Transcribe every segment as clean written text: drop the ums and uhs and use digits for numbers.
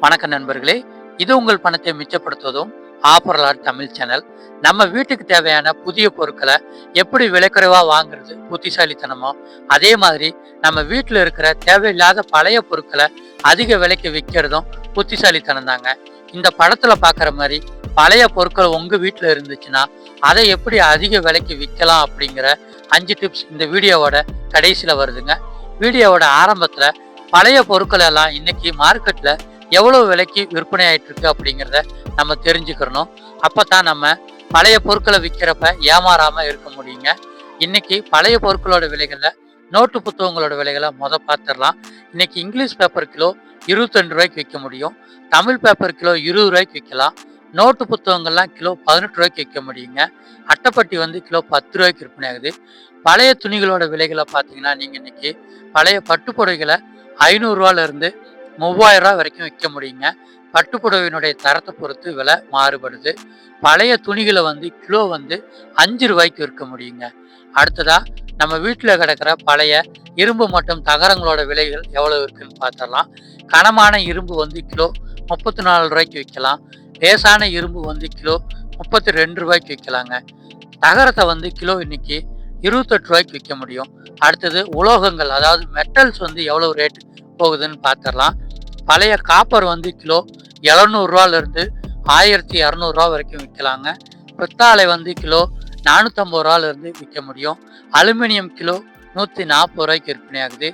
வணக்கம் நண்பர்களே, இது உங்கள் பணத்தை மிச்சப்படுத்துவதும் ஆஃபர் அலர்ட் தமிழ் சேனல். நம்ம வீட்டுக்கு தேவையான புதிய பொருட்களை எப்படி விலைக்குறைவா வாங்குறது புத்திசாலித்தனமோ, அதே மாதிரி நம்ம வீட்டில் இருக்கிற தேவையில்லாத பழைய பொருட்களை அதிக விலைக்கு விற்கிறதும் புத்திசாலித்தனம் தாங்க. இந்த படத்துல பார்க்குற மாதிரி பழைய பொருட்கள் உங்க வீட்டில் இருந்துச்சுன்னா அதை எப்படி அதிக விலைக்கு விற்கலாம் அப்படிங்கிற 5 டிப்ஸ் இந்த வீடியோவோட கடைசியில் வருதுங்க. வீடியோவோட ஆரம்பத்தில் பழைய பொருட்கள் எல்லாம் இன்னைக்கு மார்க்கெட்ல எவ்வளவு விலைக்கு விற்பனை ஆயிட்டு இருக்கு அப்படிங்கிறத நம்ம தெரிஞ்சுக்கிறணும். அப்பதான் நம்ம பழைய பொருட்களை விற்கிறப்ப ஏமாறாம இருக்க முடியுங்க. இன்னைக்கு பழைய பொருட்களோட விலைகள்ல நோட்டு புத்தகங்களோட விலைகளை பார்த்துடலாம். இன்னைக்கு இங்கிலீஷ் பேப்பர் கிலோ 22 ரூபாய்க்கு விற்க முடியும். தமிழ் பேப்பர் கிலோ 20 ரூபாய்க்கு விற்கலாம். நோட்டு புத்தகங்கள்லாம் கிலோ 18 ரூபாய்க்கு விற்க முடியுங்க. அட்டைப்பட்டி கிலோ 10 ரூபாய்க்கு விற்பனை ஆகுது. பழைய துணிகளோட விலைகளை பார்த்தீங்கன்னா நீங்க இன்னைக்கு பழைய பட்டுப்புடவைகளை 500 ரூபாயில இருந்து 3000 ரூபா வரைக்கும் விற்க முடியுங்க. பட்டுப்புடவையினுடைய தரத்தை பொறுத்து விலை மாறுபடுது. பழைய துணிகளை கிலோ 5 ரூபாய்க்கு விற்க முடியுங்க. அடுத்ததா நம்ம வீட்டில் கிடக்கிற பழைய இரும்பு மற்றும் தகரங்களோட விலைகள் எவ்வளவு இருக்குன்னு பார்த்தரலாம். கனமான இரும்பு கிலோ 34 ரூபாய்க்கு விற்கலாம். லேசான இரும்பு கிலோ 32 ரூபாய்க்கு விற்கலாங்க. தகரத்தை கிலோ இன்னைக்கு 28 ரூபாய்க்கு விற்க முடியும். அடுத்தது உலோகங்கள், அதாவது மெட்டல்ஸ் எவ்வளவு ரேட் போகுதுன்னு பார்த்துடலாம். பழைய காப்பர் கிலோ 700 ரூபாயில இருந்து 1200 ரூபா வரைக்கும் விற்கலாங்க. பித்தாளை கிலோ 450 ரூபாயில இருந்து விற்க முடியும். அலுமினியம் கிலோ 140 ரூபாய்க்கு விற்பனை ஆகுது.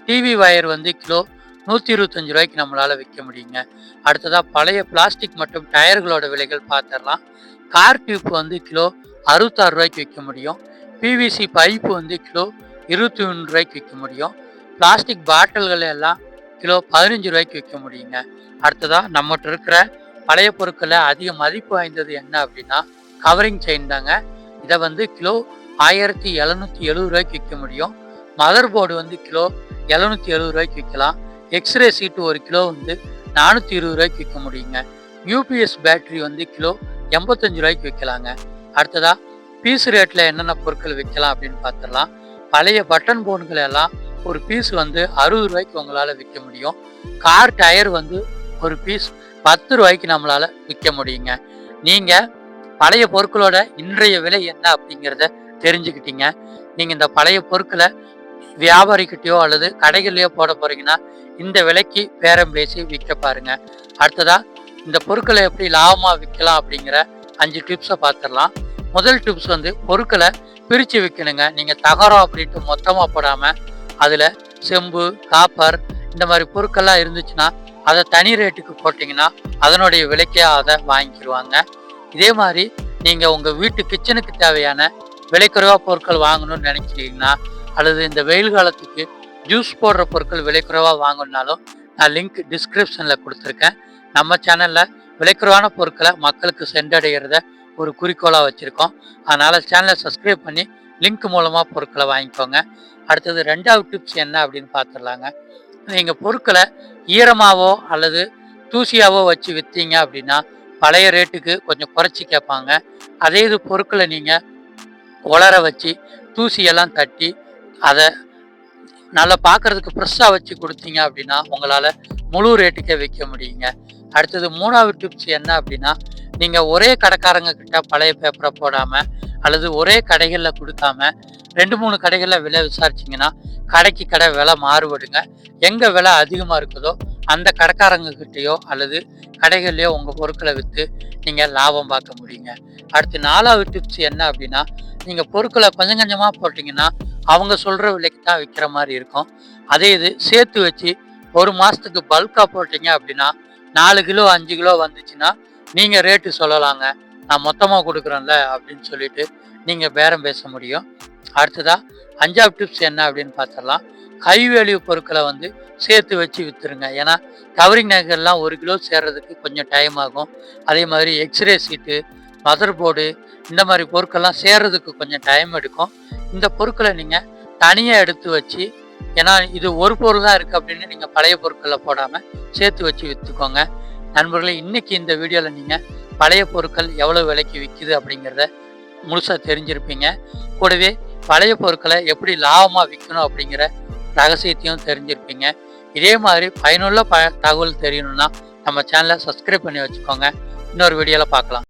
டிவி வயர் கிலோ 125 ரூபாய்க்கு நம்மளால விற்க முடியுங்க. அடுத்ததா பழைய பிளாஸ்டிக் மற்றும் டயர்களோட விலைகள் பார்த்துடலாம். கார் டியூப் கிலோ 66 ரூபாய்க்கு விற்க முடியும். பிவிசி பைப்பு கிலோ 21 ரூபாய்க்கு விற்க முடியும். பிளாஸ்டிக் பாட்டில்கள் எல்லாம் கிலோ 15 ரூபாய்க்கு விற்க முடியுங்க. அடுத்ததா நம்மகிட்ட இருக்கிற பழைய பொருட்களை அதிக மதிப்பு வாய்ந்தது என்ன அப்படின்னா கவரிங் செயின் தாங்க. இதை கிலோ 1770 ரூபாய்க்கு விற்க முடியும். மதர் போர்டு கிலோ 770 ரூபாய்க்கு விற்கலாம். எக்ஸ்ரே சீட்டு ஒரு கிலோ 420 ரூபாய்க்கு விற்க முடியுங்க. யூபிஎஸ் பேட்டரி கிலோ 85 ரூபாய்க்கு விற்கலாங்க. அடுத்ததா பீஸ் ரேட்ல என்னென்ன பொருட்கள் விற்கலாம் அப்படின்னு பார்த்துடலாம். பழைய பட்டன் போன்கள் எல்லாம் ஒரு பீஸ் 60 ரூபாய்க்கு உங்களால விற்க முடியும். கார் டயர் ஒரு பீஸ் 10 ரூபாய்க்கு நம்மளால விற்க முடியுங்க. நீங்க பழைய பொருட்களோட இன்றைய விலை என்ன அப்படிங்கிறத தெரிஞ்சுக்கிட்டீங்க. நீங்க இந்த பழைய பொருட்களை வியாபாரிக்கிட்டயோ அல்லது கடைகள்லயோ போட போறீங்கன்னா இந்த விலைக்கு பேரம் பேசி விற்க பாருங்க. அடுத்ததா இந்த பொருட்களை எப்படி லாபமா விற்கலாம் அப்படிங்கிற 5 டிப்ஸை பார்த்துடலாம். முதல் டிப்ஸ் பொருட்களை பிரித்து விற்கணுங்க. நீங்க தகரம் அப்படின்ட்டு மொத்தமா போடாம அதுல செம்பு, காப்பர் இந்த மாதிரி பொருட்கள்லாம் இருந்துச்சுன்னா அதை தனி ரேட்டுக்கு போட்டிங்கன்னா அதனுடைய விலைக்கே அதை வாங்கிக்கிடுவாங்க. இதே மாதிரி நீங்க உங்க வீட்டு கிச்சனுக்கு தேவையான விலைக்குறைவா பொருட்கள் வாங்கணும்னு நினைக்கிறீங்கன்னா அல்லது இந்த வெயில் காலத்துக்கு ஜூஸ் போடுற பொருட்கள் விலைக்குறைவா வாங்கணும்னாலும் நான் லிங்க் டிஸ்கிரிப்ஷன்ல கொடுத்துருக்கேன். நம்ம சேனல்ல விலைக்குறைவான பொருட்களை மக்களுக்கு சென்றடைகிறத ஒரு குறிக்கோளா வச்சிருக்கோம். அதனால சேனலை சப்ஸ்கிரைப் பண்ணி லிங்க் மூலமா பொருட்களை வாங்கிக்கோங்க. அடுத்தது 2வது டிப்ஸ் என்ன அப்படின்னு பார்த்துடலாங்க. நீங்கள் பொருட்களை ஈரமாவோ அல்லது தூசியாவோ வச்சு விற்றீங்க அப்படின்னா பழைய ரேட்டுக்கு கொஞ்சம் குறைச்சி கேட்பாங்க. அதே இது பொருட்களை நீங்கள் உலர வச்சு தூசியெல்லாம் தட்டி அதை நல்லா பார்க்கறதுக்கு ஃப்ரெஷ்ஷாக வச்சு கொடுத்தீங்க அப்படின்னா உங்களால் முழு ரேட்டுக்கே விற்க முடியுங்க. அடுத்தது 3வது டிப்ஸ் என்ன அப்படின்னா நீங்கள் ஒரே கடைக்காரங்க கிட்ட பழைய பேப்பரை போடாமல் அல்லது ஒரே கடைகளில் கொடுக்காம 2-3 கடைகளில் விலை விசாரிச்சிங்கன்னா கடைக்கு கடை விலை மாறுபடுங்க. எங்கே விலை அதிகமாக இருக்குதோ அந்த கடைக்காரங்க கிட்டேயோ அல்லது கடைகள்லையோ உங்கள் பொருட்களை விற்று நீங்கள் லாபம் பார்க்க முடியுங்க. அடுத்து 4வது டிப்ஸ் என்ன அப்படின்னா நீங்கள் பொருட்களை கொஞ்சம் கொஞ்சமாக போட்டிங்கன்னா அவங்க சொல்கிற விலைக்கு தான் விற்கிற மாதிரி இருக்கும். அதே இது சேர்த்து வச்சு ஒரு மாதத்துக்கு பல்காக போட்டிங்க அப்படின்னா 4 கிலோ 5 கிலோ வந்துச்சுன்னா நீங்கள் ரேட்டு சொல்லலாங்க. நான் மொத்தமாக கொடுக்குறேன்ல அப்படின்னு சொல்லிட்டு நீங்கள் பேரம் பேச முடியும். அடுத்ததா 5வது டிப்ஸ் என்ன அப்படின்னு பார்த்துடலாம். கைவேலிவு பொருட்களை சேர்த்து வச்சு விற்றுருங்க. ஏன்னா கவரிங் நகைகள்லாம் 1 கிலோ சேர்றதுக்கு கொஞ்சம் டைம் ஆகும். அதே மாதிரி எக்ஸ்ரே சீட்டு, மதர் போர்டு இந்த மாதிரி பொருட்கள்லாம் சேர்றதுக்கு கொஞ்சம் டைம் எடுக்கும். இந்த பொருட்களை நீங்கள் தனியாக எடுத்து வச்சு, ஏன்னா இது ஒரு பொருள் தான் இருக்குது அப்படின்னு நீங்கள் பழைய பொருட்களில் போடாமல் சேர்த்து வச்சு விற்றுக்கோங்க. நண்பர்களே, இன்னைக்கு இந்த வீடியோவில் நீங்கள் பழைய பொருட்கள் எவ்வளோ விலைக்கு விற்கிது அப்படிங்கிறத முழுசாக தெரிஞ்சிருப்பீங்க. கூடவே பழைய பொருட்களை எப்படி லாபமாக விற்கணும் அப்படிங்கிற ரகசியத்தையும் தெரிஞ்சிருப்பீங்க. இதே மாதிரி பயனுள்ள தகவல் தெரியணும்னா நம்ம சேனலை சப்ஸ்கிரைப் பண்ணி வச்சுக்கோங்க. இன்னொரு வீடியோவில் பார்க்கலாம்.